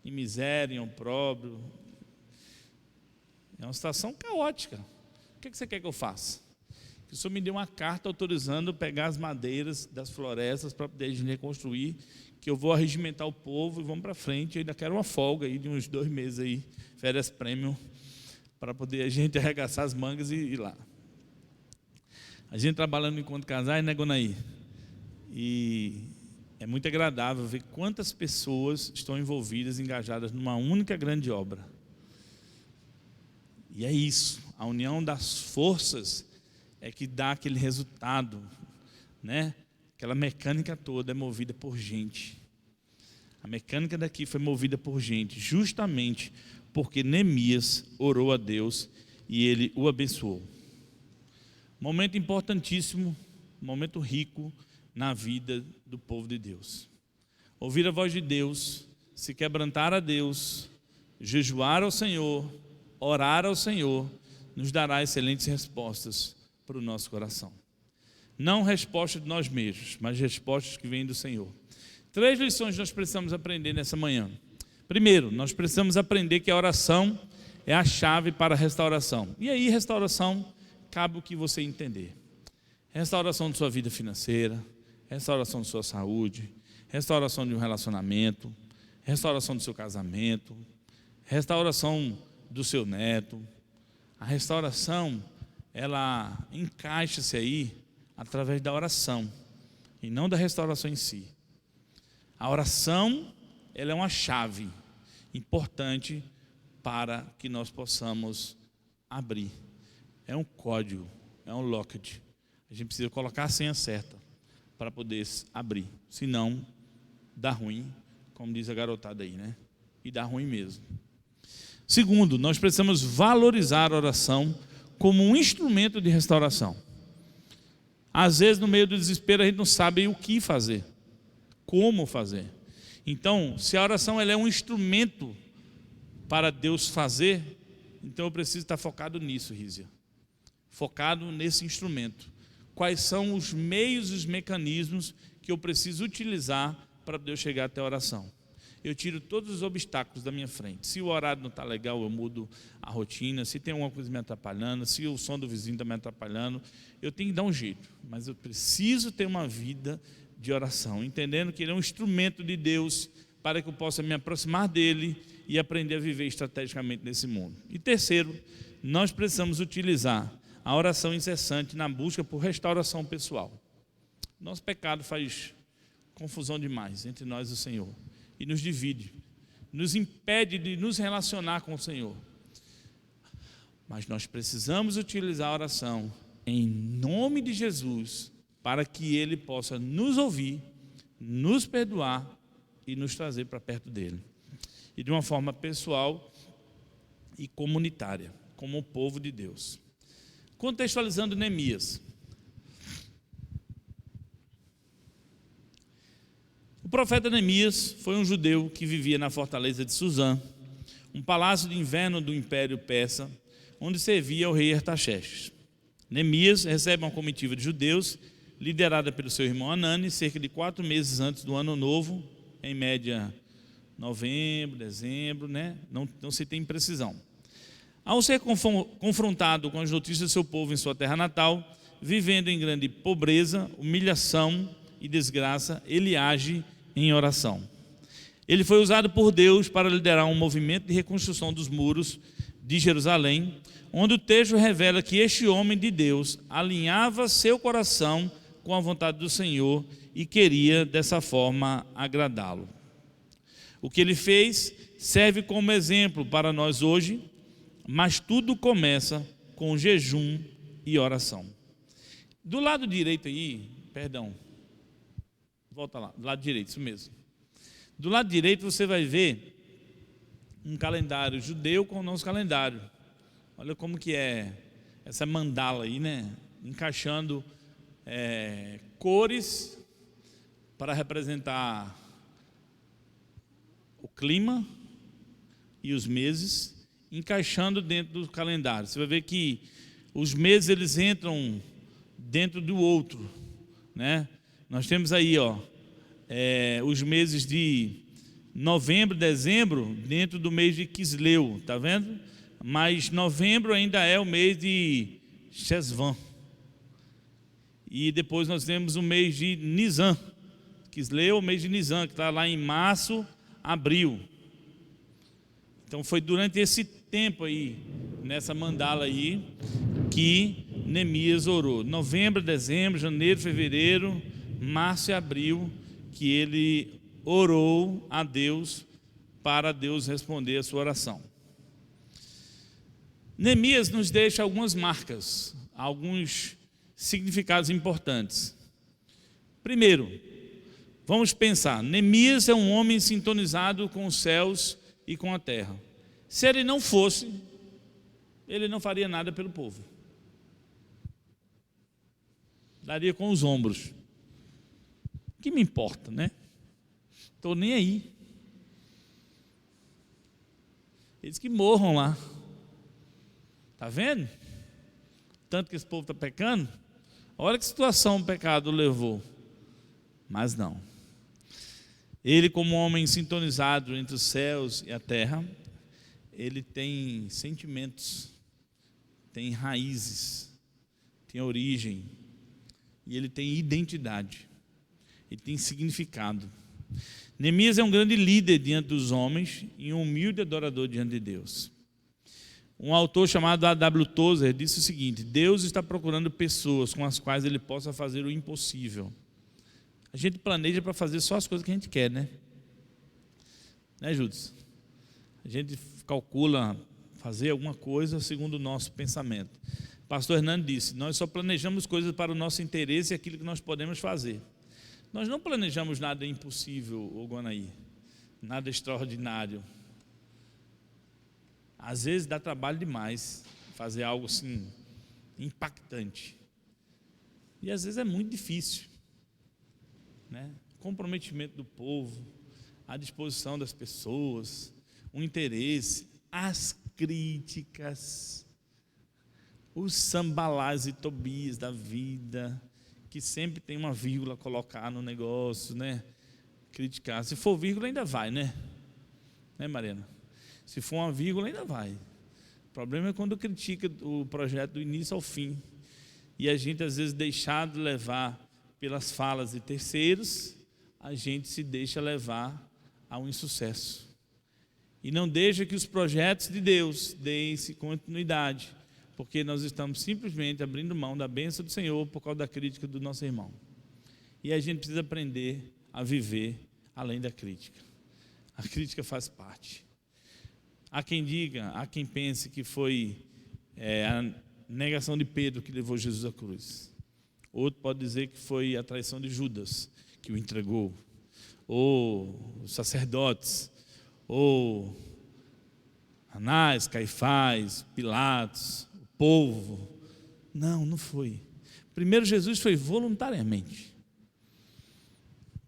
em miséria, em opróbrio. É uma situação caótica. O que você quer que eu faça? Que o Senhor me dê uma carta autorizando pegar as madeiras das florestas para poder reconstruir, que eu vou arregimentar o povo e vamos para frente. Eu ainda quero uma folga aí de uns 2 meses aí, férias premium, para poder a gente arregaçar as mangas e ir lá. A gente trabalhando enquanto casais, né, Gonaí? E é muito agradável ver quantas pessoas estão envolvidas, engajadas numa única grande obra. E é isso, a união das forças é que dá aquele resultado, né? Aquela mecânica toda é movida por gente. A mecânica daqui foi movida por gente, justamente porque Neemias orou a Deus e ele o abençoou. Momento importantíssimo, momento rico na vida do povo de Deus. Ouvir a voz de Deus, se quebrantar a Deus, jejuar ao Senhor, orar ao Senhor, nos dará excelentes respostas para o nosso coração. Não respostas de nós mesmos, mas respostas que vêm do Senhor. 3 lições nós precisamos aprender nessa manhã. Primeiro, nós precisamos aprender que a oração é a chave para a restauração. E aí, restauração, cabe o que você entender. Restauração de sua vida financeira, restauração de sua saúde, restauração de um relacionamento, restauração do seu casamento, restauração do seu neto. A restauração, ela encaixa-se aí através da oração e não da restauração em si. A oração, ela é uma chave importante para que nós possamos abrir. É um código, é um locket. A gente precisa colocar a senha certa para poder abrir. Senão, dá ruim, como diz a garotada aí, né? E dá ruim mesmo. Segundo, nós precisamos valorizar a oração como um instrumento de restauração. Às vezes, no meio do desespero, a gente não sabe o que fazer, como fazer. Então, se a oração ela é um instrumento para Deus fazer, então eu preciso estar focado nisso, Rízia. Focado nesse instrumento. Quais são os meios e os mecanismos que eu preciso utilizar para Deus chegar até a oração? Eu tiro todos os obstáculos da minha frente. Se o horário não está legal, eu mudo a rotina. Se tem alguma coisa me atrapalhando, se o som do vizinho está me atrapalhando, eu tenho que dar um jeito. Mas eu preciso ter uma vida de oração, entendendo que ele é um instrumento de Deus para que eu possa me aproximar dele e aprender a viver estrategicamente nesse mundo. E terceiro, nós precisamos utilizar a oração incessante na busca por restauração pessoal. Nosso pecado faz confusão demais entre nós e o Senhor. E nos divide, nos impede de nos relacionar com o Senhor. Mas nós precisamos utilizar a oração em nome de Jesus, para que Ele possa nos ouvir, nos perdoar e nos trazer para perto dEle. E de uma forma pessoal e comunitária, como o povo de Deus. Contextualizando Neemias. O profeta Neemias foi um judeu que vivia na fortaleza de Suzã, um palácio de inverno do Império Persa, onde servia ao rei Artaxerxes. Neemias recebe uma comitiva de judeus, liderada pelo seu irmão Anani, cerca de 4 meses antes do ano novo, em média novembro, dezembro, né? Não se tem precisão. Ao ser confrontado com as notícias do seu povo em sua terra natal, vivendo em grande pobreza, humilhação e desgraça, ele age em oração. Ele foi usado por Deus para liderar um movimento de reconstrução dos muros de Jerusalém, onde o texto revela que este homem de Deus alinhava seu coração com a vontade do Senhor e queria dessa forma agradá-lo. O que ele fez serve como exemplo para nós hoje, mas tudo começa com jejum e oração. Do lado direito aí, perdão, volta lá, do lado direito, isso mesmo. Do lado direito você vai ver um calendário judeu com o nosso calendário. Olha como que é essa mandala aí, né? Encaixando cores para representar o clima e os meses, encaixando dentro do calendário. Você vai ver que os meses eles entram dentro do outro, né? Nós temos aí, os meses de novembro, dezembro, dentro do mês de Quisleu, está vendo? Mas novembro ainda é o mês de Shesvan. E depois nós temos o mês de Nisan. Quisleu, o mês de Nisan, que está lá em março, abril. Então foi durante esse tempo aí, nessa mandala aí, que Neemias orou. Novembro, dezembro, janeiro, fevereiro, março e abril, que ele orou a Deus para Deus responder a sua oração. Neemias nos deixa algumas marcas, alguns significados importantes. Primeiro, vamos pensar, Neemias é um homem sintonizado com os céus e com a terra. Se ele não fosse, ele não faria nada pelo povo. Daria com os ombros. O que me importa, né? Estou nem aí. Eles que morram lá. Está vendo? Tanto que esse povo está pecando. Olha que situação o pecado levou. Mas não. Ele, como homem sintonizado entre os céus e a terra, ele tem sentimentos, tem raízes, tem origem, e ele tem identidade, ele tem significado. Neemias é um grande líder diante dos homens e um humilde adorador diante de Deus. Um autor chamado A.W. Tozer disse o seguinte: Deus está procurando pessoas com as quais ele possa fazer o impossível. A gente planeja para fazer só as coisas que a gente quer, né? Né, Judas? A gente calcula fazer alguma coisa segundo o nosso pensamento. Pastor Hernando disse: nós só planejamos coisas para o nosso interesse e aquilo que nós podemos fazer. Nós não planejamos nada impossível, Oguanaí, nada extraordinário. Às vezes dá trabalho demais fazer algo assim impactante. E às vezes é muito difícil, né? Comprometimento do povo, a disposição das pessoas, o interesse, as críticas, os Sambalás e Tobias da vida, que sempre tem uma vírgula a colocar no negócio, né? Criticar. Se for vírgula ainda vai, né? Né, Mariana? Se for uma vírgula ainda vai. O problema é quando critica o projeto do início ao fim. E a gente às vezes deixado levar pelas falas de terceiros, a gente se deixa levar a um insucesso. E não deixa que os projetos de Deus deem-se continuidade, porque nós estamos simplesmente abrindo mão da bênção do Senhor por causa da crítica do nosso irmão. E a gente precisa aprender a viver além da crítica. A crítica faz parte. Há quem diga, há quem pense que foi a negação de Pedro que levou Jesus à cruz. Outro pode dizer que foi a traição de Judas que o entregou, ou os sacerdotes, ou Anás, Caifás, Pilatos, o povo. Não, não foi. Primeiro, Jesus foi voluntariamente.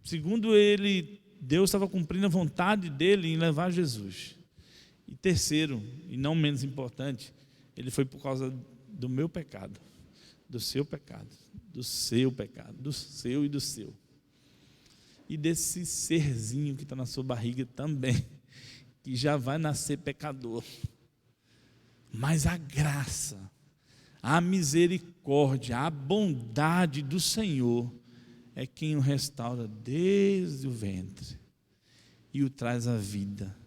Segundo ele, Deus estava cumprindo a vontade dele em levar Jesus. E terceiro, e não menos importante, ele foi por causa do meu pecado, do seu pecado, do seu pecado, do seu e do seu. E desse serzinho que está na sua barriga também, que já vai nascer pecador. Mas a graça, a misericórdia, a bondade do Senhor é quem o restaura desde o ventre e o traz à vida.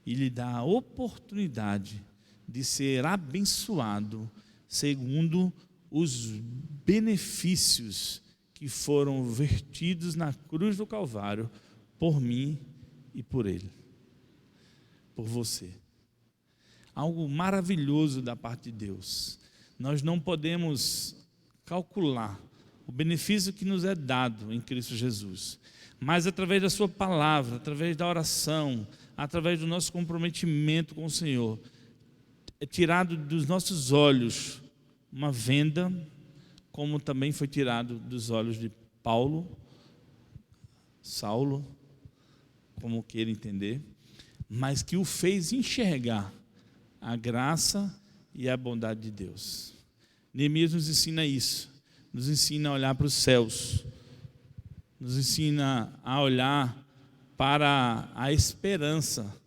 E lhe dá a oportunidade de ser abençoado segundo os benefícios que foram vertidos na cruz do Calvário por mim e por ele, por você. Algo maravilhoso da parte de Deus. Nós não podemos calcular o benefício que nos é dado em Cristo Jesus, mas através da sua palavra, através da oração, através do nosso comprometimento com o Senhor, é tirado dos nossos olhos uma venda, como também foi tirado dos olhos de Saulo, como queira entender, mas que o fez enxergar a graça e a bondade de Deus. Neemias nos ensina isso, nos ensina a olhar para os céus, nos ensina a olhar para a esperança,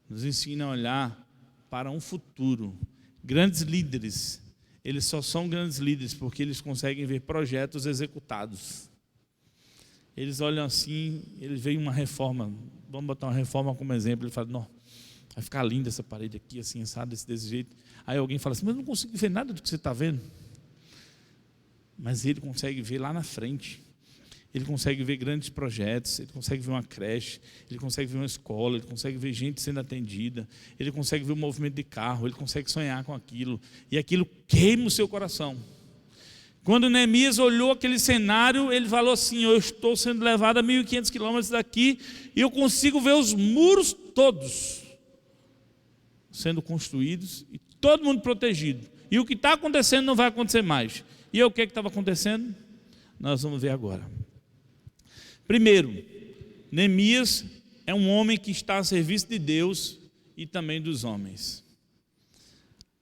nos ensina a olhar para um futuro. Grandes líderes, eles só são grandes líderes porque eles conseguem ver projetos executados. Eles olham assim, eles veem uma reforma, vamos botar uma reforma como exemplo, ele fala, não, vai ficar linda essa parede aqui, assim, assada, desse jeito. Aí alguém fala assim, mas eu não consigo ver nada do que você está vendo. Mas ele consegue ver lá na frente. Ele consegue ver grandes projetos, ele consegue ver uma creche, ele consegue ver uma escola, ele consegue ver gente sendo atendida, ele consegue ver o movimento de carro, ele consegue sonhar com aquilo, e aquilo queima o seu coração. Quando Neemias olhou aquele cenário, ele falou assim, eu estou sendo levado a 1.500 quilômetros daqui, e eu consigo ver os muros todos sendo construídos, e todo mundo protegido, e o que está acontecendo não vai acontecer mais. E o que estava acontecendo? Nós vamos ver agora. Primeiro, Neemias é um homem que está a serviço de Deus e também dos homens.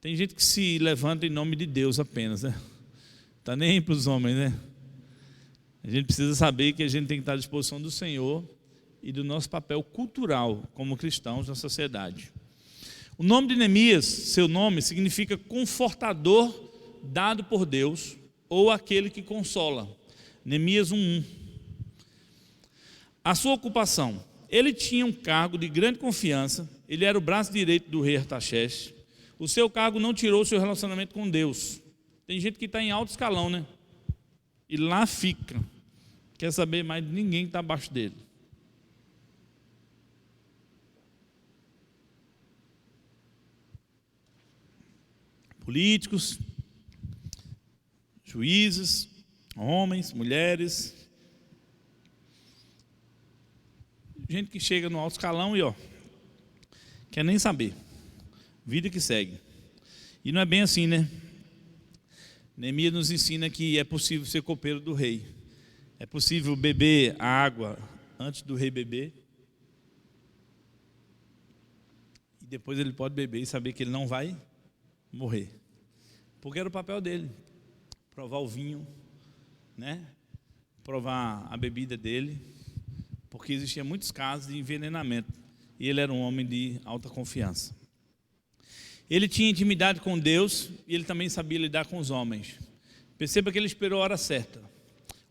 Tem gente que se levanta em nome de Deus apenas, né? Está nem aí para os homens, né? A gente precisa saber que a gente tem que estar à disposição do Senhor e do nosso papel cultural como cristãos na sociedade. O nome de Neemias, seu nome, significa confortador dado por Deus ou aquele que consola. Neemias 1:1. A sua ocupação, ele tinha um cargo de grande confiança, ele era o braço direito do rei Artaxerxes. O seu cargo não tirou o seu relacionamento com Deus. Tem gente que está em alto escalão, né? E lá fica. Quer saber mais de ninguém que está abaixo dele. Políticos, juízes, homens, mulheres. Gente que chega no alto escalão e quer nem saber. Vida que segue. E não é bem assim, né? Neemias nos ensina que é possível ser copeiro do rei. É possível beber a água antes do rei beber. E depois ele pode beber e saber que ele não vai morrer. Porque era o papel dele. Provar o vinho, né? Provar a bebida dele. Porque existiam muitos casos de envenenamento. E ele era um homem de alta confiança. Ele tinha intimidade com Deus e ele também sabia lidar com os homens. Perceba que ele esperou a hora certa,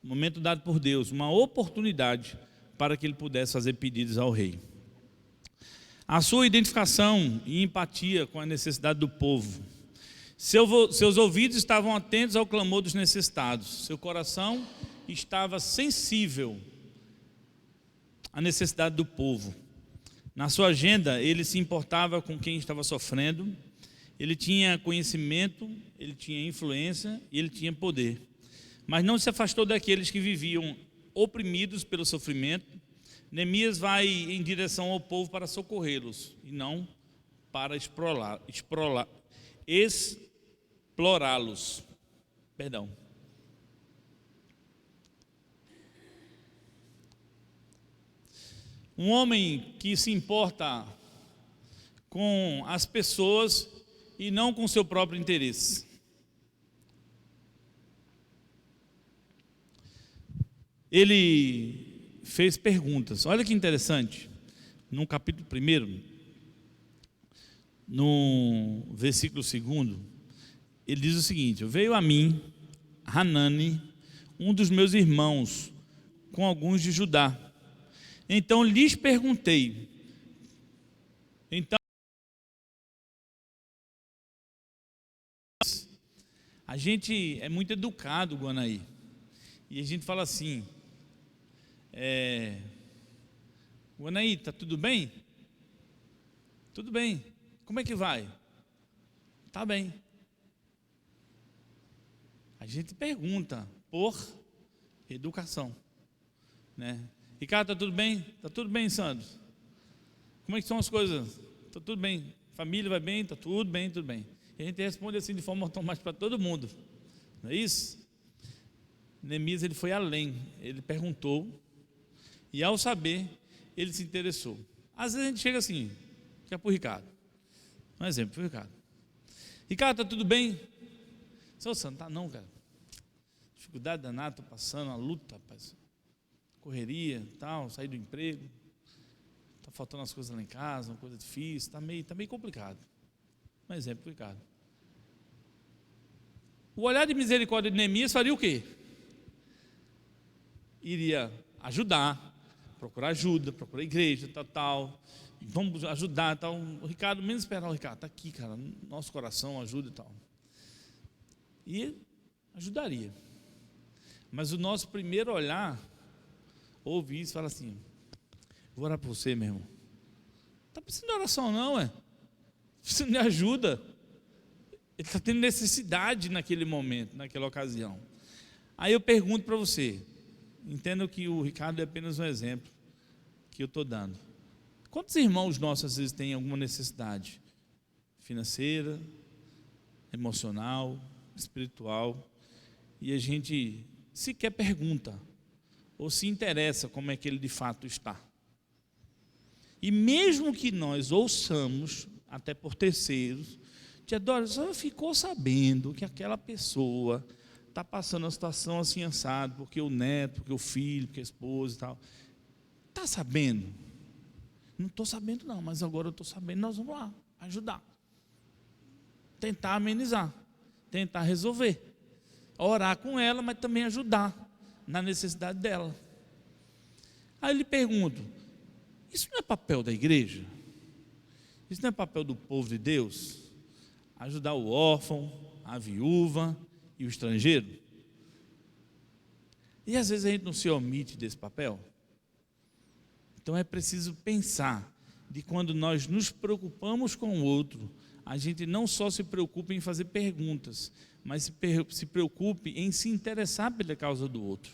o momento dado por Deus, uma oportunidade para que ele pudesse fazer pedidos ao rei. A sua identificação e empatia com a necessidade do povo. Seus ouvidos estavam atentos ao clamor dos necessitados. Seu coração estava sensível à necessidade do povo. Na sua agenda, ele se importava com quem estava sofrendo. Ele tinha conhecimento, ele tinha influência e ele tinha poder. Mas não se afastou daqueles que viviam oprimidos pelo sofrimento. Neemias vai em direção ao povo para socorrê-los e não para explorá-los. Perdão. Um homem que se importa com as pessoas e não com seu próprio interesse. Ele fez perguntas. Olha que interessante. No capítulo 1, no versículo 2, ele diz o seguinte: veio a mim Hanani, um dos meus irmãos, com alguns de Judá. Então lhes perguntei. Então, a gente é muito educado, Guanaí. E a gente fala assim, Guanaí, tá tudo bem? Tudo bem. Como é que vai? Tá bem. A gente pergunta por educação, né? Ricardo, tá tudo bem? Tá tudo bem, Sandro? Como é que são as coisas? Tá tudo bem. Família vai bem? Tá tudo bem, tudo bem. E a gente responde assim de forma automática para todo mundo. Não é isso? Neemias, ele foi além. Ele perguntou e ao saber, ele se interessou. Às vezes a gente chega assim, que é para o Ricardo. Um exemplo, para o Ricardo. Ricardo, tá tudo bem? Seu Sandro, tá não, cara. Dificuldade danada, estou passando, uma luta, rapaz. Correria, tal, sair do emprego. está faltando as coisas lá em casa, uma coisa difícil, está meio complicado. Um exemplo complicado. O olhar de misericórdia de Neemias faria o quê? Iria ajudar, procurar ajuda, procurar igreja, tal, vamos ajudar, tal. O Ricardo, menos esperar o Ricardo, está aqui, cara, nosso coração, ajuda e tal. E ajudaria. Mas o nosso primeiro olhar, ouve isso e fala assim, vou orar por você, meu irmão. Não está precisando de oração não, precisando de ajuda. Ele está tendo necessidade naquele momento, naquela ocasião. Aí eu pergunto para você, entendo que o Ricardo é apenas um exemplo que eu estou dando. Quantos irmãos nossos às vezes têm alguma necessidade financeira, emocional, espiritual, e a gente sequer pergunta ou se interessa como é que ele de fato está? E mesmo que nós ouçamos, até por terceiros, Teodoro, só ficou sabendo que aquela pessoa está passando uma situação assim assado, porque o neto, porque o filho, porque a esposa e tal. Está sabendo? Não estou sabendo não, mas agora eu estou sabendo, nós vamos lá ajudar. Tentar amenizar, tentar resolver. Orar com ela, mas também ajudar na necessidade dela. Aí eu lhe pergunto, isso não é papel da igreja? Isso não é papel do povo de Deus? Ajudar o órfão, a viúva e o estrangeiro? E às vezes a gente não se omite desse papel. Então é preciso pensar de quando nós nos preocupamos com o outro, a gente não só se preocupa em fazer perguntas, mas se preocupe em se interessar pela causa do outro.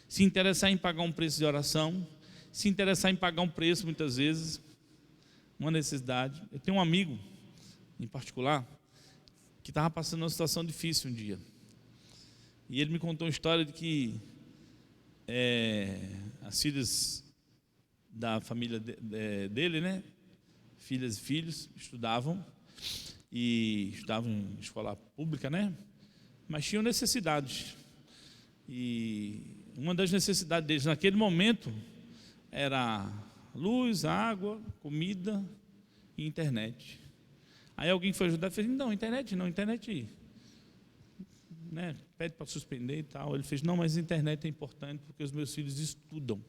Se interessar em pagar um preço de oração, se interessar em pagar um preço muitas vezes, uma necessidade. Eu tenho um amigo em particular, que estava passando uma situação difícil um dia. E ele me contou uma história de que as filhas da família dele, né, filhas e filhos, estudavam em escola pública, né, mas tinham necessidades. E uma das necessidades deles naquele momento era luz, água, comida e internet. Aí alguém foi ajudar e fez, não, internet, né, pede para suspender e tal. Ele fez, não, mas a internet é importante porque os meus filhos estudam.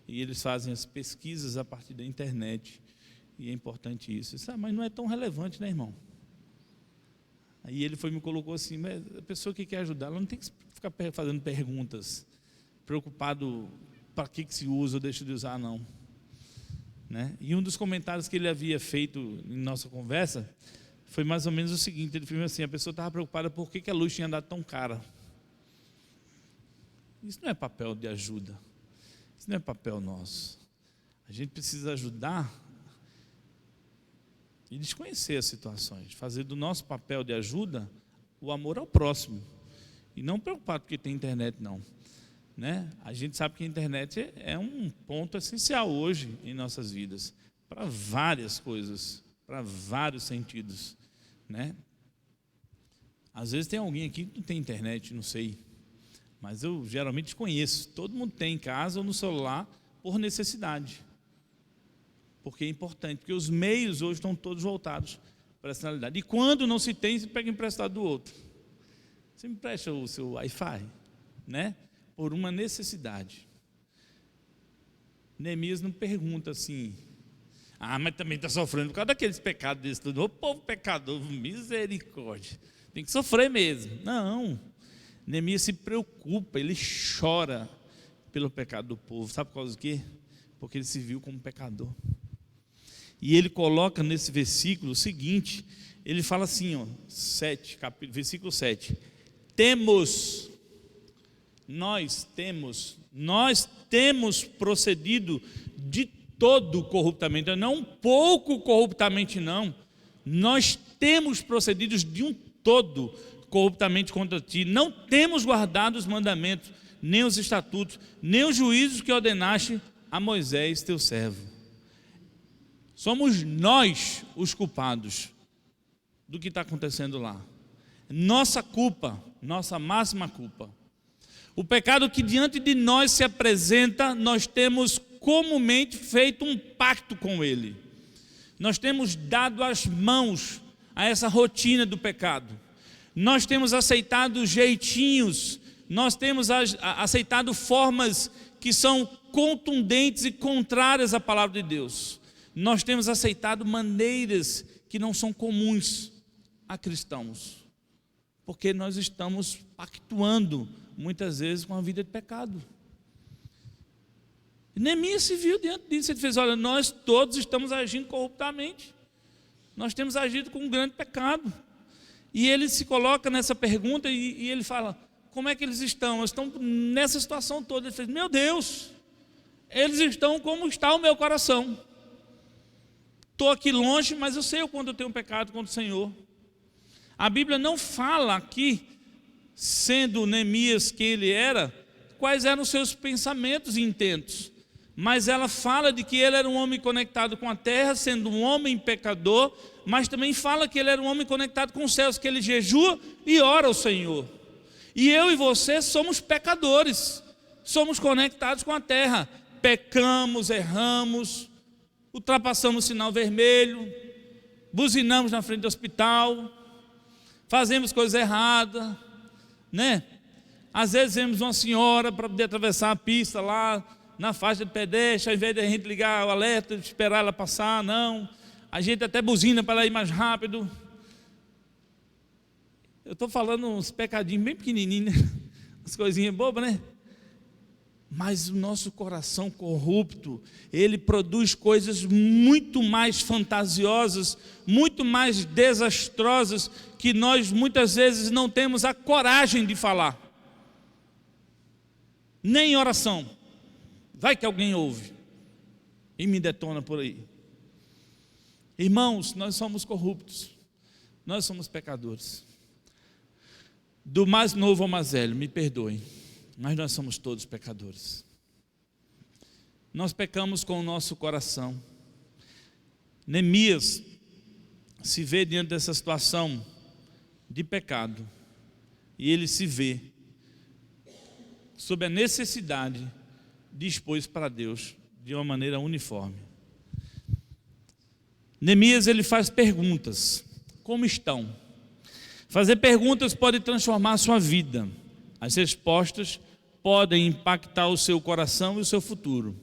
E eles fazem as pesquisas a partir da internet. E é importante isso. Disse, mas não é tão relevante, né, irmão? Aí ele me colocou assim, mas a pessoa que quer ajudar, ela não tem que ficar fazendo perguntas, preocupado para que se usa ou deixa de usar, não. Né? E um dos comentários que ele havia feito em nossa conversa foi mais ou menos o seguinte, ele falou assim, a pessoa estava preocupada por que a luz tinha andado tão cara. Isso não é papel de ajuda, isso não é papel nosso. A gente precisa ajudar e desconhecer as situações, fazer do nosso papel de ajuda o amor ao próximo, e não preocupado porque tem internet não. Né? A gente sabe que a internet é um ponto essencial hoje em nossas vidas, para várias coisas, para vários sentidos. Né? Às vezes tem alguém aqui que não tem internet, não sei, mas eu geralmente conheço, todo mundo tem em casa ou no celular por necessidade, porque é importante, porque os meios hoje estão todos voltados para essa finalidade, e quando não se tem, se pega emprestado do outro. Você me empresta o seu Wi-Fi, né? Por uma necessidade. Neemias não pergunta assim, mas também está sofrendo por causa daqueles pecados desse tudo. Ô povo pecador, misericórdia, tem que sofrer mesmo. Não, Neemias se preocupa, ele chora pelo pecado do povo. Sabe por causa do quê? Porque ele se viu como pecador. E ele coloca nesse versículo o seguinte, ele fala assim, versículo 7, nós temos procedido de todo corruptamente, não um pouco corruptamente não, nós temos procedido de um todo corruptamente contra ti, não temos guardado os mandamentos, nem os estatutos, nem os juízos que ordenaste a Moisés teu servo. Somos nós os culpados do que está acontecendo lá, nossa culpa, nossa máxima culpa. O pecado que diante de nós se apresenta, nós temos comumente feito um pacto com ele. Nós temos dado as mãos a essa rotina do pecado. Nós temos aceitado jeitinhos, nós temos aceitado formas que são contundentes e contrárias à palavra de Deus. Nós temos aceitado maneiras que não são comuns a cristãos, porque nós estamos pactuando muitas vezes com a vida de pecado. E Neemias se viu diante disso, ele fez: olha, nós todos estamos agindo corruptamente, nós temos agido com um grande pecado. E ele se coloca nessa pergunta e ele fala: como é que eles estão? Eles estão nessa situação toda. Ele fez: meu Deus, eles estão como está o meu coração. Estou aqui longe, mas eu sei o quanto eu tenho pecado contra o Senhor. A Bíblia não fala aqui, sendo Neemias quem ele era, quais eram os seus pensamentos e intentos, mas ela fala de que ele era um homem conectado com a terra, sendo um homem pecador, mas também fala que ele era um homem conectado com os céus, que ele jejua e ora ao Senhor. E eu e você somos pecadores, somos conectados com a terra, pecamos, erramos, ultrapassamos o sinal vermelho, buzinamos na frente do hospital, fazemos coisa errada, né? Às vezes vemos uma senhora para poder atravessar a pista lá na faixa de pedestre, ao invés de a gente ligar o alerta, esperar ela passar, não, a gente até buzina para ela ir mais rápido. Eu estou falando uns pecadinhos bem pequenininhos, né? Umas coisinhas bobas, né? Mas o nosso coração corrupto, ele produz coisas muito mais fantasiosas, muito mais desastrosas, que nós muitas vezes não temos a coragem de falar, nem em oração. Vai que alguém ouve e me detona por aí. Irmãos, nós somos corruptos, nós somos pecadores. Do mais novo ao mais velho, me perdoem, mas nós somos todos pecadores. Nós pecamos com o nosso coração. Neemias se vê diante dessa situação de pecado, e ele se vê sob a necessidade de expor isso para Deus de uma maneira uniforme. Neemias, ele faz perguntas: como estão? Fazer perguntas pode transformar a sua vida. As respostas podem impactar o seu coração e o seu futuro.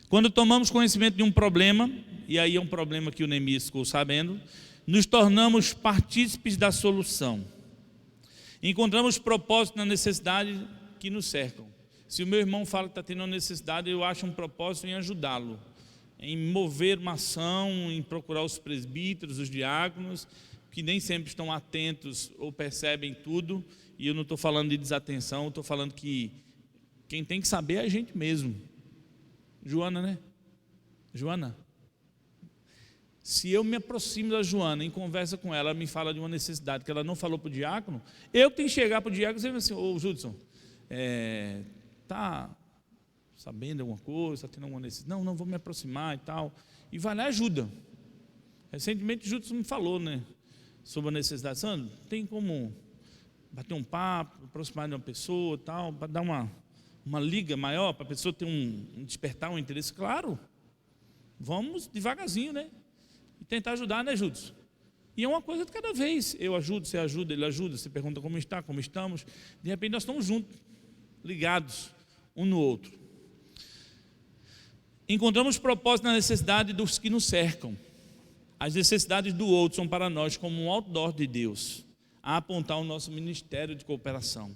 Quando tomamos conhecimento de um problema, e aí é um problema que o Neemias ficou sabendo, nos tornamos partícipes da solução. Encontramos propósito na necessidade que nos cercam. Se o meu irmão fala que está tendo uma necessidade, eu acho um propósito em ajudá-lo, em mover uma ação, em procurar os presbíteros, os diáconos, que nem sempre estão atentos ou percebem tudo. E eu não estou falando de desatenção, eu estou falando que quem tem que saber é a gente mesmo. Joana, né? Joana, se eu me aproximo da Joana, em conversa com ela, ela me fala de uma necessidade que ela não falou para o diácono, eu tenho que chegar para o diácono e dizer assim: ô Judson, está sabendo alguma coisa, está tendo alguma necessidade? Não, vou me aproximar e tal. E vai lá e ajuda. Recentemente o Judson me falou, né, sobre a necessidade. Sandro, tem como bater um papo, aproximar de uma pessoa e tal, para dar uma liga maior, para a pessoa ter despertar um interesse? Claro, vamos devagarzinho, né? E tentar ajudar, né, Judson? E é uma coisa de cada vez. Eu ajudo, você ajuda, ele ajuda, você pergunta como está, como estamos. De repente nós estamos juntos, ligados um no outro. Encontramos propósito na necessidade dos que nos cercam. As necessidades do outro são para nós como um outdoor de Deus, a apontar o nosso ministério de cooperação.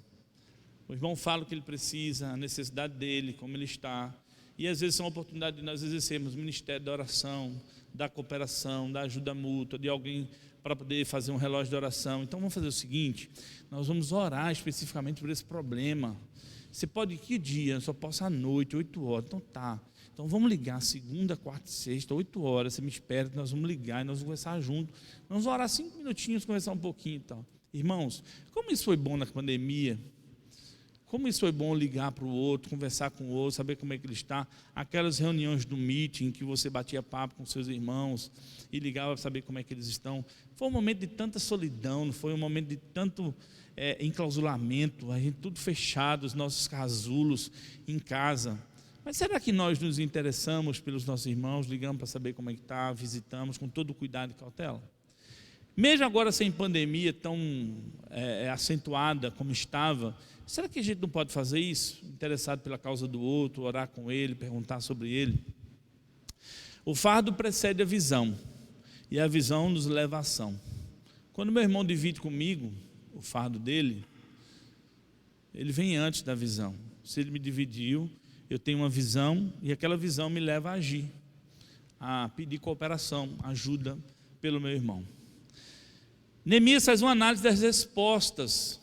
O irmão fala o que ele precisa, a necessidade dele, como ele está. E às vezes são oportunidades de nós exercermos o ministério da oração, da cooperação, da ajuda mútua, de alguém para poder fazer um relógio de oração. Então vamos fazer o seguinte: nós vamos orar especificamente por esse problema. Você pode ir que dia? Eu só posso à noite, 8 horas. Então tá. Então vamos ligar segunda, quarta e sexta, 8 horas. Você me espera, nós vamos ligar e nós vamos conversar junto. Vamos orar 5 minutinhos, conversar um pouquinho e tal. Irmãos, como isso foi bom na pandemia. Como isso foi bom ligar para o outro, conversar com o outro, saber como é que ele está. Aquelas reuniões do meeting em que você batia papo com seus irmãos e ligava para saber como é que eles estão. Foi um momento de tanta solidão, não foi um momento de tanto enclausulamento, a gente tudo fechado, os nossos casulos em casa. Mas será que nós nos interessamos pelos nossos irmãos, ligamos para saber como é que está, visitamos com todo cuidado e cautela? Mesmo agora sem pandemia tão acentuada como estava, será que a gente não pode fazer isso? Interessado pela causa do outro, orar com ele, perguntar sobre ele? O fardo precede a visão, e a visão nos leva à ação. Quando meu irmão divide comigo o fardo dele, ele vem antes da visão. Se ele me dividiu, eu tenho uma visão, e aquela visão me leva a agir, a pedir cooperação, ajuda pelo meu irmão. Neemias faz uma análise das respostas,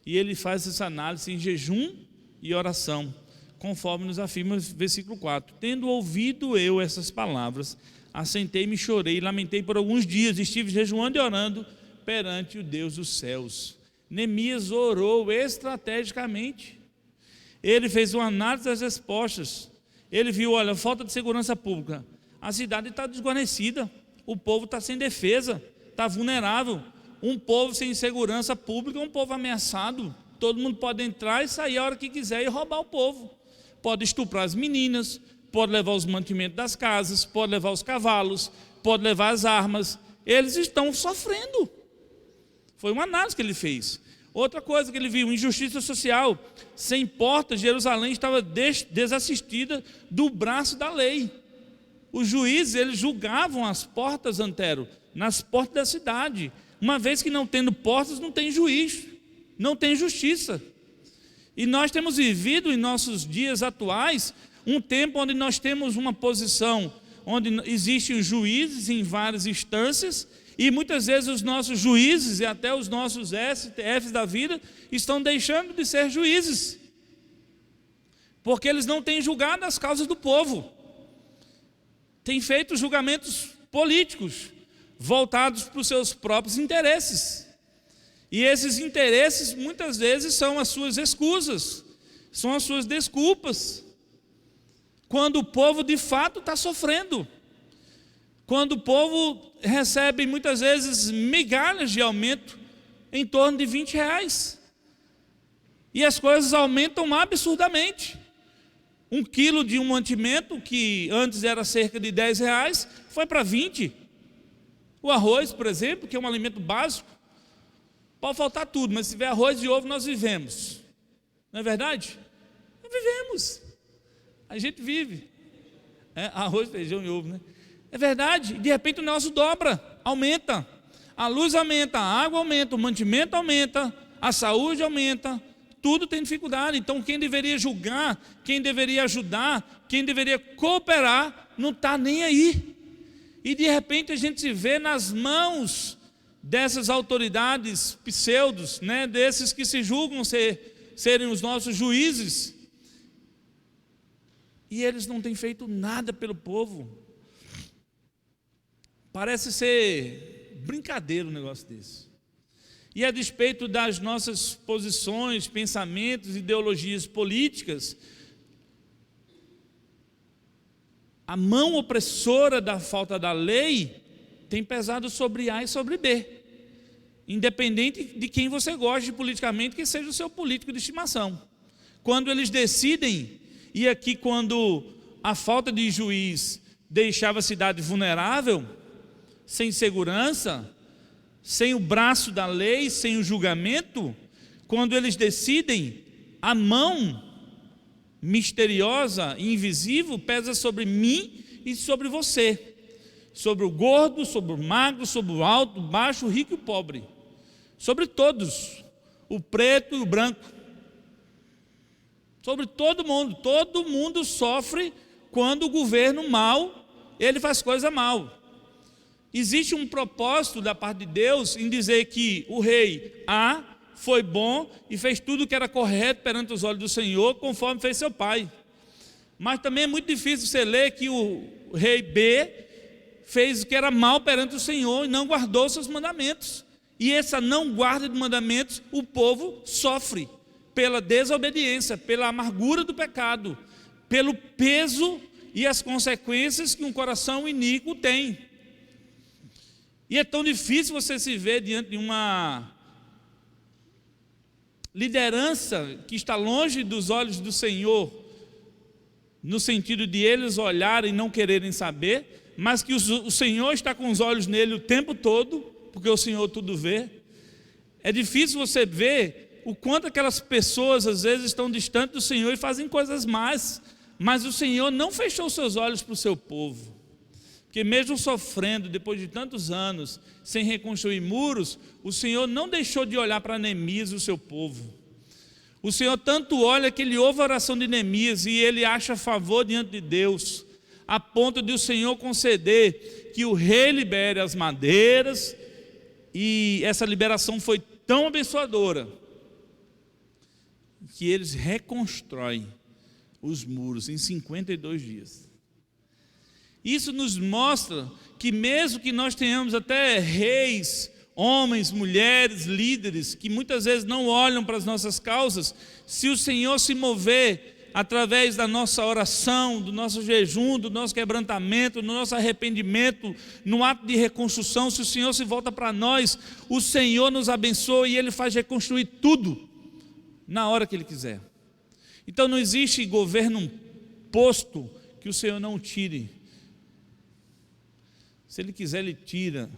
e ele faz essa análise em jejum e oração, conforme nos afirma o versículo 4. Tendo ouvido eu essas palavras, assentei-me, chorei, lamentei por alguns dias, estive jejuando e orando perante o Deus dos céus. Neemias orou estrategicamente. Ele fez uma análise das respostas. Ele viu, olha, falta de segurança pública. A cidade está desguarnecida, o povo está sem defesa, está vulnerável. Um povo sem segurança pública é um povo ameaçado. Todo mundo pode entrar e sair a hora que quiser e roubar o povo. Pode estuprar as meninas, pode levar os mantimentos das casas, pode levar os cavalos, pode levar as armas. Eles estão sofrendo. Foi uma análise que ele fez. Outra coisa que ele viu, injustiça social. Sem portas, Jerusalém estava desassistida do braço da lei. Os juízes, eles julgavam as portas, Antero, nas portas da cidade. Uma vez que não tendo portas, não tem juiz, não tem justiça. E nós temos vivido em nossos dias atuais um tempo onde nós temos uma posição onde existem os juízes em várias instâncias, e muitas vezes os nossos juízes e até os nossos STFs da vida estão deixando de ser juízes, porque eles não têm julgado as causas do povo, têm feito julgamentos políticos, voltados para os seus próprios interesses. E esses interesses muitas vezes são as suas escusas, são as suas desculpas, quando o povo de fato está sofrendo, quando o povo recebe muitas vezes migalhas de aumento em torno de R$20, e as coisas aumentam absurdamente. 1 quilo de um mantimento que antes era cerca de R$10 foi para 20. O arroz, por exemplo, que é um alimento básico, pode faltar tudo, mas se tiver arroz e ovo, nós vivemos. Não é verdade? Nós vivemos. A gente vive. Arroz, feijão e ovo, né? É verdade. De repente o negócio dobra, aumenta. A luz aumenta, a água aumenta, o mantimento aumenta, a saúde aumenta. Tudo tem dificuldade. Então quem deveria julgar, quem deveria ajudar, quem deveria cooperar, não está nem aí. E de repente a gente se vê nas mãos dessas autoridades pseudos, né, desses que se julgam serem os nossos juízes, e eles não têm feito nada pelo povo. Parece ser brincadeira um negócio desse. E a despeito das nossas posições, pensamentos, ideologias políticas, a mão opressora da falta da lei tem pesado sobre A e sobre B, independente de quem você goste politicamente, que seja o seu político de estimação. Quando eles decidem, e aqui quando a falta de juiz deixava a cidade vulnerável, sem segurança, sem o braço da lei, sem o julgamento, quando eles decidem, a mão misteriosa e invisível pesa sobre mim e sobre você, sobre o gordo, sobre o magro, sobre o alto, o baixo, o rico e o pobre, sobre todos, o preto e o branco, sobre todo mundo sofre quando o governo mau, ele faz coisa mal. Existe um propósito da parte de Deus em dizer que o rei A foi bom e fez tudo o que era correto perante os olhos do Senhor, conforme fez seu pai. Mas também é muito difícil você ler que o rei B fez o que era mal perante o Senhor e não guardou seus mandamentos. E essa não guarda de mandamentos, o povo sofre pela desobediência, pela amargura do pecado, pelo peso e as consequências que um coração iníquo tem. E é tão difícil você se ver diante de uma liderança que está longe dos olhos do Senhor, no sentido de eles olharem e não quererem saber, mas que o Senhor está com os olhos nele o tempo todo, porque o Senhor tudo vê. É difícil você ver o quanto aquelas pessoas às vezes estão distantes do Senhor e fazem coisas más, mas o Senhor não fechou seus olhos para o seu povo, porque mesmo sofrendo depois de tantos anos, sem reconstruir muros, o Senhor não deixou de olhar para Neemias e o seu povo. O Senhor tanto olha que ele ouve a oração de Neemias e ele acha favor diante de Deus, a ponto de o Senhor conceder que o rei libere as madeiras, e essa liberação foi tão abençoadora que eles reconstroem os muros em 52 dias. Isso nos mostra que mesmo que nós tenhamos até reis, homens, mulheres, líderes, que muitas vezes não olham para as nossas causas, se o Senhor se mover através da nossa oração, do nosso jejum, do nosso quebrantamento, do nosso arrependimento, no ato de reconstrução, se o Senhor se volta para nós, o Senhor nos abençoa e Ele faz reconstruir tudo na hora que Ele quiser. Então não existe governo posto que o Senhor não tire. Se Ele quiser, Ele tira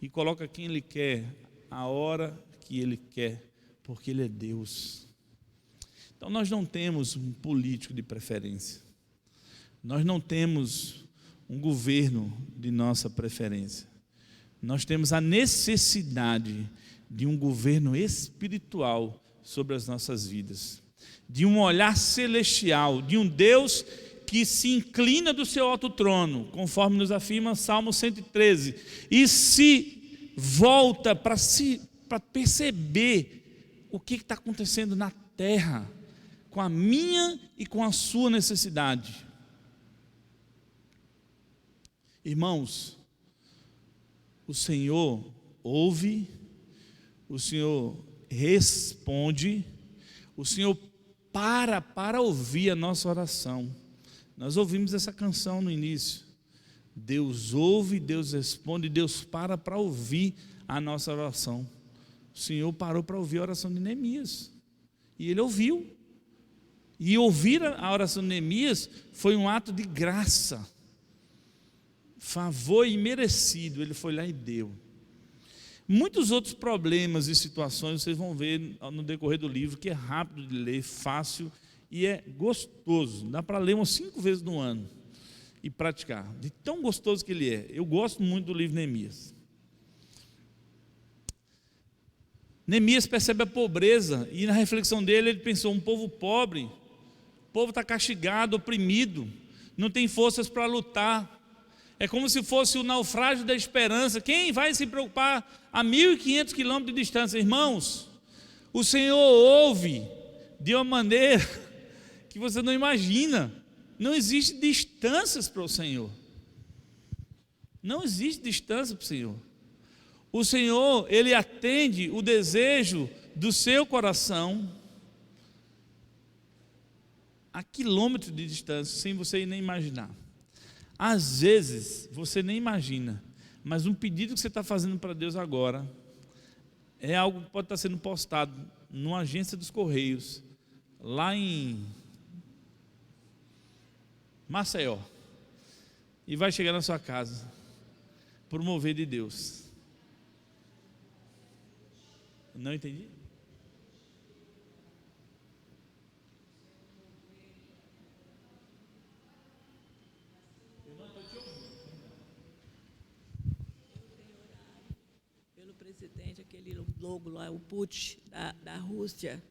e coloca quem Ele quer, a hora que Ele quer, porque Ele é Deus. Então nós não temos um político de preferência, nós não temos um governo de nossa preferência, nós temos a necessidade de um governo espiritual sobre as nossas vidas, de um olhar celestial, de um Deus que se inclina do seu alto trono, conforme nos afirma Salmo 113, e se volta para perceber o que está acontecendo na terra, com a minha e com a sua necessidade. Irmãos, o Senhor ouve, o Senhor responde, o Senhor para ouvir a nossa oração. Nós ouvimos essa canção no início. Deus ouve, Deus responde, Deus para ouvir a nossa oração. O Senhor parou para ouvir a oração de Neemias, e Ele ouviu. E ouvir a oração de Neemias foi um ato de graça, favor imerecido, ele foi lá e deu. Muitos outros problemas e situações vocês vão ver no decorrer do livro, que é rápido de ler, fácil e é gostoso. Dá para ler umas 5 vezes no ano e praticar, de tão gostoso que ele é. Eu gosto muito do livro Neemias. Neemias percebe a pobreza e na reflexão dele ele pensou: um povo pobre, o povo está castigado, oprimido, não tem forças para lutar. É como se fosse o naufrágio da esperança. Quem vai se preocupar a 1.500 quilômetros de distância? Irmãos, o Senhor ouve de uma maneira que você não imagina. Não existe distâncias para o Senhor. Não existe distância para o Senhor. O Senhor, Ele atende o desejo do seu coração a quilômetros de distância, sem você nem imaginar. Às vezes, você nem imagina, mas um pedido que você está fazendo para Deus agora é algo que pode estar sendo postado numa agência dos Correios, lá em Maceió, e vai chegar na sua casa, por mover de Deus. Não entendi? Presidente, aquele logo lá, o Putin, da Rússia,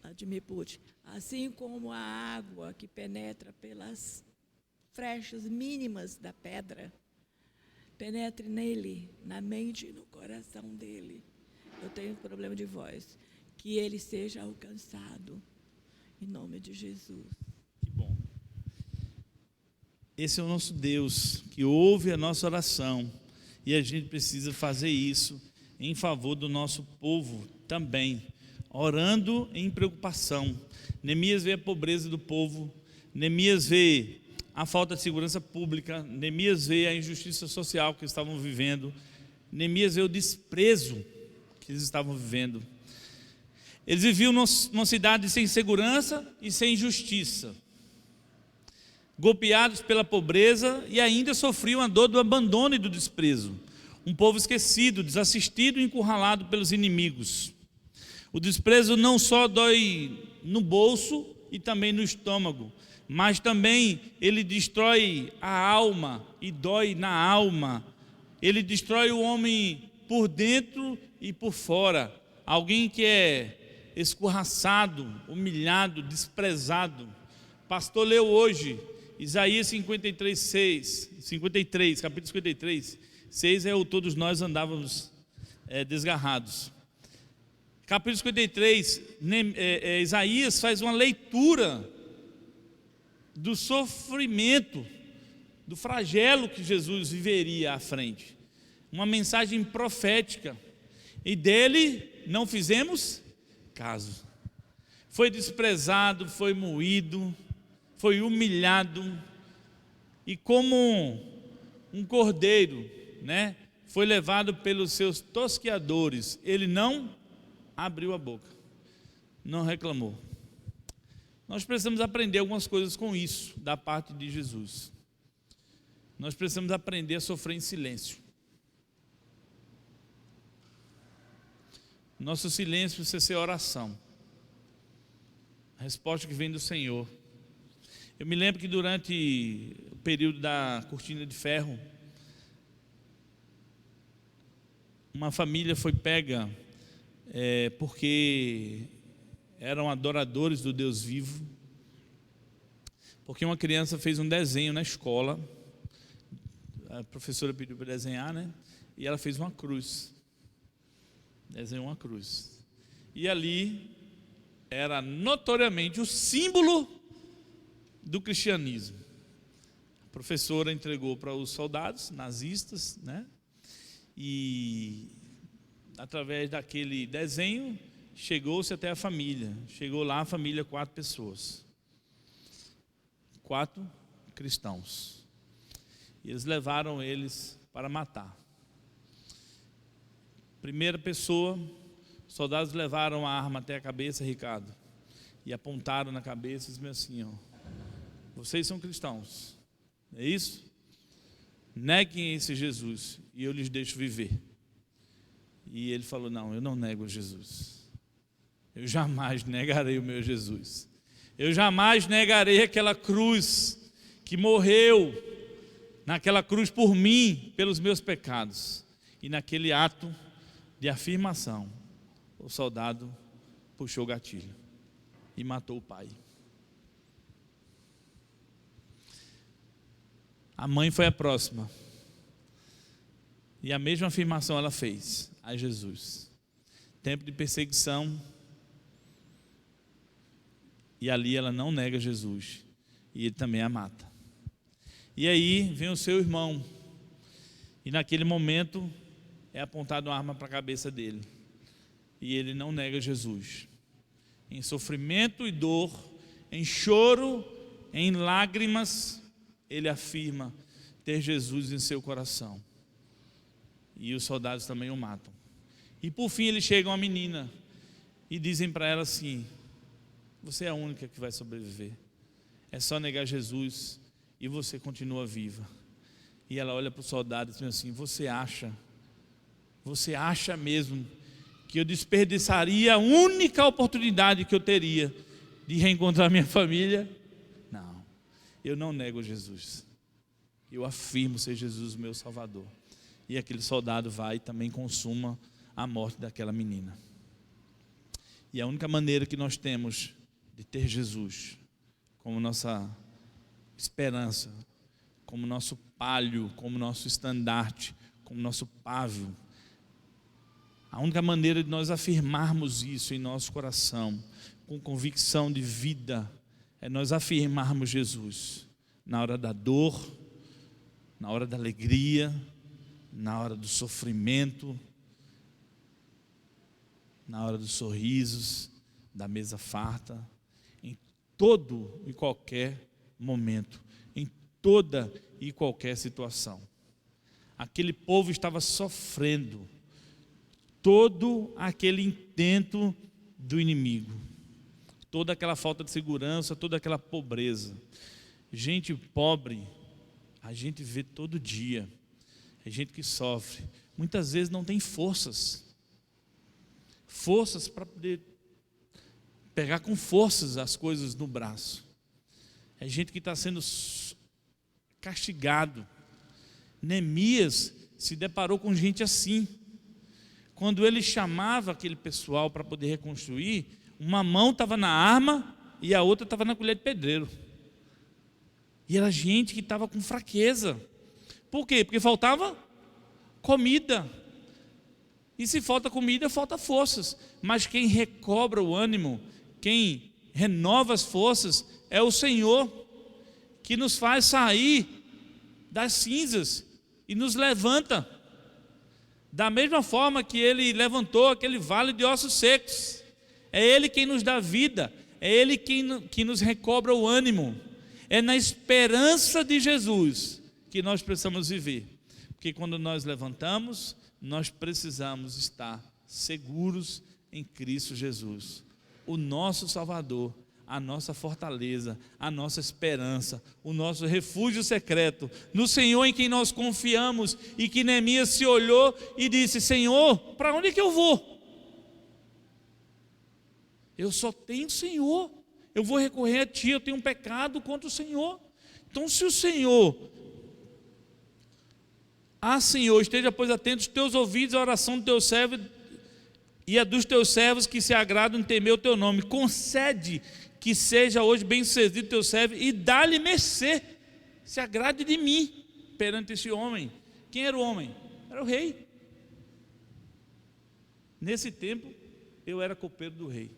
Vladimir Putin, assim como a água que penetra pelas frechas mínimas da pedra, penetre nele, na mente e no coração dele. Eu tenho problema de voz, que ele seja alcançado, em nome de Jesus. Que bom. Esse é o nosso Deus, que ouve a nossa oração, e a gente precisa fazer isso em favor do nosso povo também, orando em preocupação. Neemias vê a pobreza do povo, Neemias vê a falta de segurança pública, Neemias vê a injustiça social que eles estavam vivendo, Neemias vê o desprezo que eles estavam vivendo. Eles viviam numa cidade sem segurança e sem justiça. golpeados pela pobreza e ainda sofriam a dor do abandono e do desprezo. Um povo esquecido, desassistido e encurralado pelos inimigos. O desprezo não só dói no bolso e também no estômago, mas também ele destrói a alma e dói na alma. Ele destrói o homem por dentro e por fora. Alguém que é escorraçado, humilhado, desprezado. O pastor leu hoje Isaías 53, capítulo 53. 6 é o todos nós andávamos desgarrados. Capítulo 53, Isaías faz uma leitura do sofrimento, do flagelo que Jesus viveria à frente. Uma mensagem profética. E dele não fizemos caso. Foi desprezado, foi moído, foi humilhado. E como um cordeiro, foi levado pelos seus tosqueadores. Ele não abriu a boca, não reclamou. Nós precisamos aprender algumas coisas com isso, da parte de Jesus. Nós precisamos aprender a sofrer em silêncio. Nosso silêncio precisa ser oração. A resposta que vem do Senhor. Eu me lembro que durante o período da cortina de ferro, uma família foi pega porque eram adoradores do Deus vivo, porque uma criança fez um desenho na escola, a professora pediu para desenhar, e ela fez uma cruz, desenhou uma cruz, e ali era notoriamente o símbolo do cristianismo. A professora entregou para os soldados nazistas, e através daquele desenho chegou-se até a família. Chegou lá a família, 4 pessoas, 4 cristãos, e eles levaram eles para matar. Primeira pessoa, os soldados levaram a arma até a cabeça, Ricardo, e apontaram na cabeça e disseram assim: vocês são cristãos, é isso? Neguem esse Jesus e eu lhes deixo viver. E ele falou: não, eu não nego Jesus. Eu jamais negarei o meu Jesus. Eu jamais negarei aquela cruz que morreu naquela cruz por mim, pelos meus pecados. E naquele ato de afirmação, o soldado puxou o gatilho e matou o pai. A mãe foi a próxima. E a mesma afirmação ela fez a Jesus. Tempo de perseguição. E ali ela não nega Jesus. E ele também a mata. E aí vem o seu irmão. E naquele momento é apontada uma arma para a cabeça dele. E ele não nega Jesus. Em sofrimento e dor, em choro, em lágrimas, ele afirma ter Jesus em seu coração. E os soldados também o matam. E por fim eles chegam à menina e dizem para ela assim: você é a única que vai sobreviver. É só negar Jesus e você continua viva. E ela olha para o soldado e diz assim: você acha mesmo que eu desperdiçaria a única oportunidade que eu teria de reencontrar minha família? Não, eu não nego Jesus. Eu afirmo ser Jesus o meu Salvador. E aquele soldado vai e também consuma a morte daquela menina. E a única maneira que nós temos de ter Jesus como nossa esperança, como nosso palio, como nosso estandarte, como nosso pávio, a única maneira de nós afirmarmos isso em nosso coração, com convicção de vida, é nós afirmarmos Jesus na hora da dor, na hora da alegria, na hora do sofrimento, na hora dos sorrisos, da mesa farta, em todo e qualquer momento, em toda e qualquer situação. Aquele povo estava sofrendo todo aquele intento do inimigo, toda aquela falta de segurança, toda aquela pobreza. Gente pobre, a gente vê todo dia. É gente que sofre. Muitas vezes não tem forças para poder pegar com forças as coisas no braço. É gente que está sendo castigado. Neemias se deparou com gente assim. Quando ele chamava aquele pessoal para poder reconstruir, uma mão estava na arma e a outra estava na colher de pedreiro. E era gente que estava com fraqueza. Por quê? Porque faltava comida. E se falta comida, falta forças. Mas quem recobra o ânimo, quem renova as forças, é o Senhor, que nos faz sair das cinzas e nos levanta. Da mesma forma que Ele levantou aquele vale de ossos secos. É Ele quem nos dá vida, é Ele quem nos recobra o ânimo. É na esperança de Jesus que nós precisamos viver. Porque quando nós levantamos, nós precisamos estar seguros em Cristo Jesus, o nosso Salvador, a nossa fortaleza, a nossa esperança, o nosso refúgio secreto, no Senhor em quem nós confiamos. E que Neemias se olhou e disse: Senhor, para onde é que eu vou? Eu só tenho o Senhor, eu vou recorrer a Ti, eu tenho um pecado contra o Senhor. Então se o Senhor, Senhor, esteja pois atento os Teus ouvidos à oração do Teu servo e a dos Teus servos que se agradam em temer o Teu nome. Concede que seja hoje bem sucedido o Teu servo e dá-lhe mercê, se agrade de mim perante esse homem. Quem era o homem? Era o rei. Nesse tempo eu era copeiro do rei.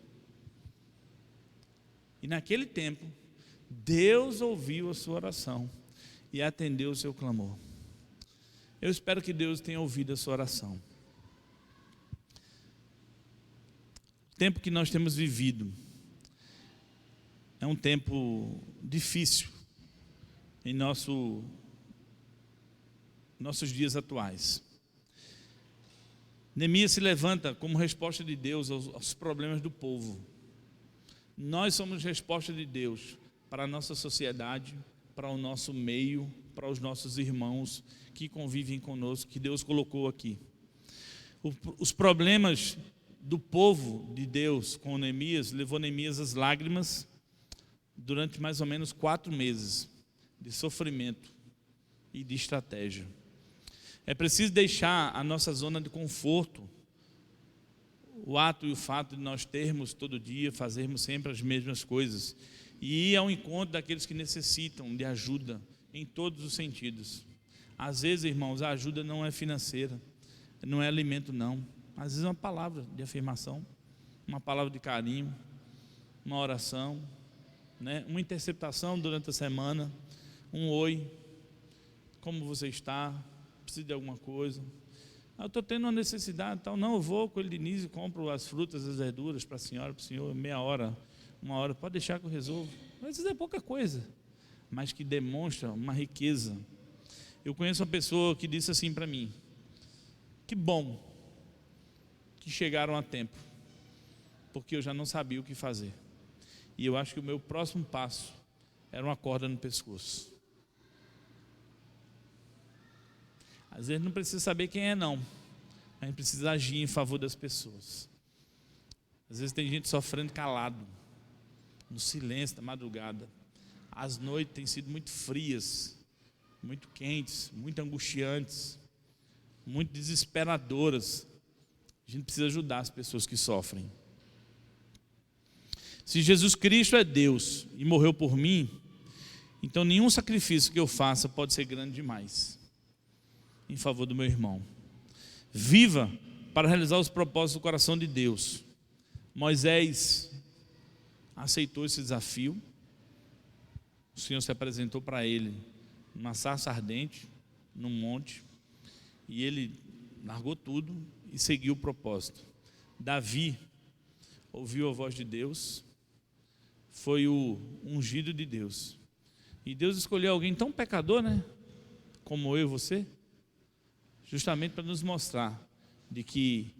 E naquele tempo, Deus ouviu a sua oração e atendeu o seu clamor. Eu espero que Deus tenha ouvido a sua oração. O tempo que nós temos vivido é um tempo difícil em nossos dias atuais. Neemias se levanta como resposta de Deus aos problemas do povo. Nós somos resposta de Deus para a nossa sociedade, para o nosso meio, para os nossos irmãos que convivem conosco, que Deus colocou aqui. Os problemas do povo de Deus com Neemias levou Neemias às lágrimas durante mais ou menos 4 meses de sofrimento e de estratégia. É preciso deixar a nossa zona de conforto, o ato e o fato de nós termos todo dia, fazermos sempre as mesmas coisas, e ir ao encontro daqueles que necessitam de ajuda em todos os sentidos. Às vezes, irmãos, a ajuda não é financeira, não é alimento não, às vezes é uma palavra de afirmação, uma palavra de carinho, uma oração, né? Uma interceptação durante a semana, um oi, como você está, precisa de alguma coisa. Eu estou tendo uma necessidade, tal. Não, eu vou com ele de Nise e compro as frutas, as verduras para a senhora, para o senhor, meia hora, 1 hora, pode deixar que eu resolvo. Às vezes é pouca coisa, mas que demonstra uma riqueza. Eu conheço uma pessoa que disse assim para mim: que bom que chegaram a tempo, porque eu já não sabia o que fazer. E eu acho que o meu próximo passo era uma corda no pescoço. Às vezes não precisa saber quem é não, a gente precisa agir em favor das pessoas. Às vezes tem gente sofrendo calado, no silêncio da madrugada. As noites têm sido muito frias, muito quentes, muito angustiantes, muito desesperadoras. A gente precisa ajudar as pessoas que sofrem. Se Jesus Cristo é Deus e morreu por mim, então nenhum sacrifício que eu faça pode ser grande demais em favor do meu irmão. Viva para realizar os propósitos do coração de Deus. Moisés aceitou esse desafio. O Senhor se apresentou para ele numa sarça ardente, num monte, e ele largou tudo e seguiu o propósito. Davi ouviu a voz de Deus, foi o ungido de Deus. E Deus escolheu alguém tão pecador, né? Como eu e você, justamente para nos mostrar de que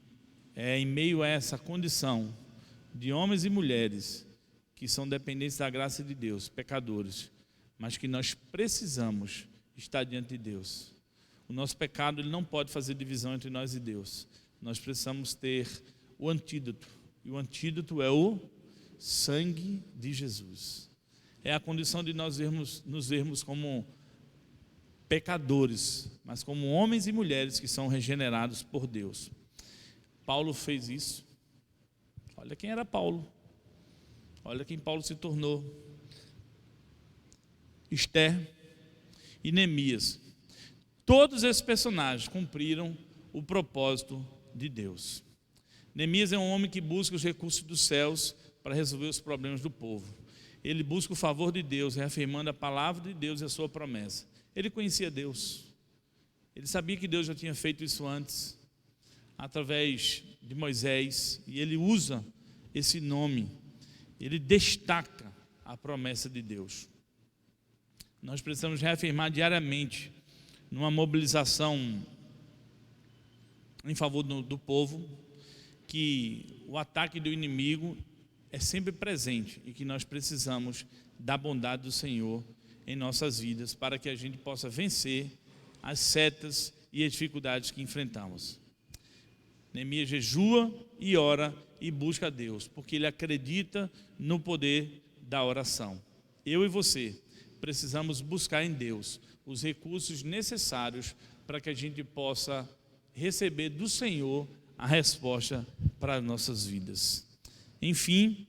é em meio a essa condição de homens e mulheres que são dependentes da graça de Deus, pecadores, mas que nós precisamos estar diante de Deus. O nosso pecado ele não pode fazer divisão entre nós e Deus. Nós precisamos ter o antídoto, e o antídoto é o sangue de Jesus. É a condição de nós nos vermos como pecadores, mas como homens e mulheres que são regenerados por Deus. Paulo fez isso. Olha quem era Paulo. Olha quem Paulo se tornou. Esther e Neemias. Todos esses personagens cumpriram o propósito de Deus. Neemias é um homem que busca os recursos dos céus para resolver os problemas do povo. Ele busca o favor de Deus, reafirmando a palavra de Deus e a sua promessa. Ele conhecia Deus. Ele sabia que Deus já tinha feito isso antes, através de Moisés, e ele usa esse nome. Ele destaca a promessa de Deus. Nós precisamos reafirmar diariamente, numa mobilização em favor do povo, que o ataque do inimigo é sempre presente e que nós precisamos da bondade do Senhor em nossas vidas para que a gente possa vencer as setas e as dificuldades que enfrentamos. Neemias jejua e ora e busca a Deus, porque ele acredita no poder da oração. Eu e você precisamos buscar em Deus os recursos necessários para que a gente possa receber do Senhor a resposta para as nossas vidas. Enfim,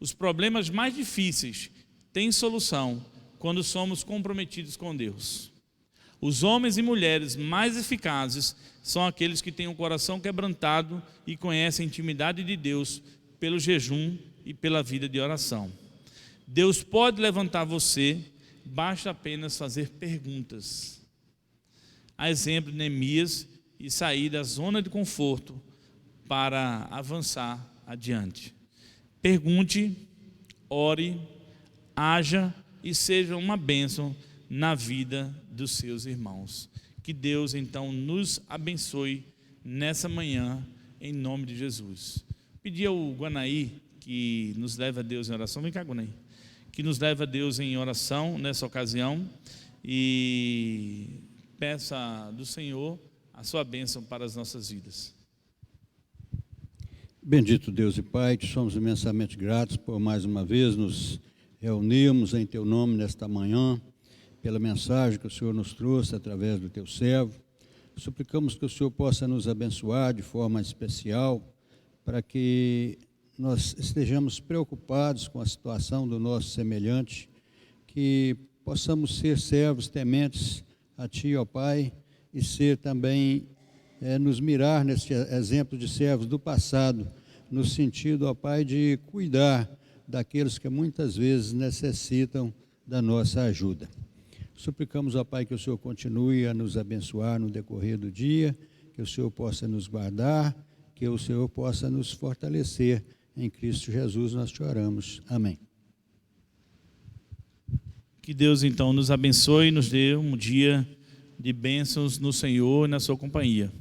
os problemas mais difíceis têm solução quando somos comprometidos com Deus. Os homens e mulheres mais eficazes são aqueles que têm o coração quebrantado e conhecem a intimidade de Deus pelo jejum e pela vida de oração. Deus pode levantar você, basta apenas fazer perguntas. A exemplo de Neemias, e sair da zona de conforto para avançar adiante. Pergunte, ore, haja e seja uma bênção na vida dos seus irmãos. Que Deus então nos abençoe nessa manhã, em nome de Jesus. Pedi ao Guanaí que nos leve a Deus em oração. Vem cá, Guanaí. Que nos leve a Deus em oração nessa ocasião e peça do Senhor a sua bênção para as nossas vidas. Bendito Deus e Pai, te somos imensamente gratos por mais uma vez nos reunirmos em Teu nome nesta manhã, pela mensagem que o Senhor nos trouxe através do Teu servo. Suplicamos que o Senhor possa nos abençoar de forma especial, para que nós estejamos preocupados com a situação do nosso semelhante, que possamos ser servos tementes a Ti, ó Pai, e ser também, nos mirar nesse exemplo de servos do passado, no sentido, ó Pai, de cuidar daqueles que muitas vezes necessitam da nossa ajuda. Suplicamos, ó Pai, que o Senhor continue a nos abençoar no decorrer do dia, que o Senhor possa nos guardar, que o Senhor possa nos fortalecer. Em Cristo Jesus nós te oramos. Amém. Que Deus então nos abençoe e nos dê um dia de bênçãos no Senhor e na sua companhia.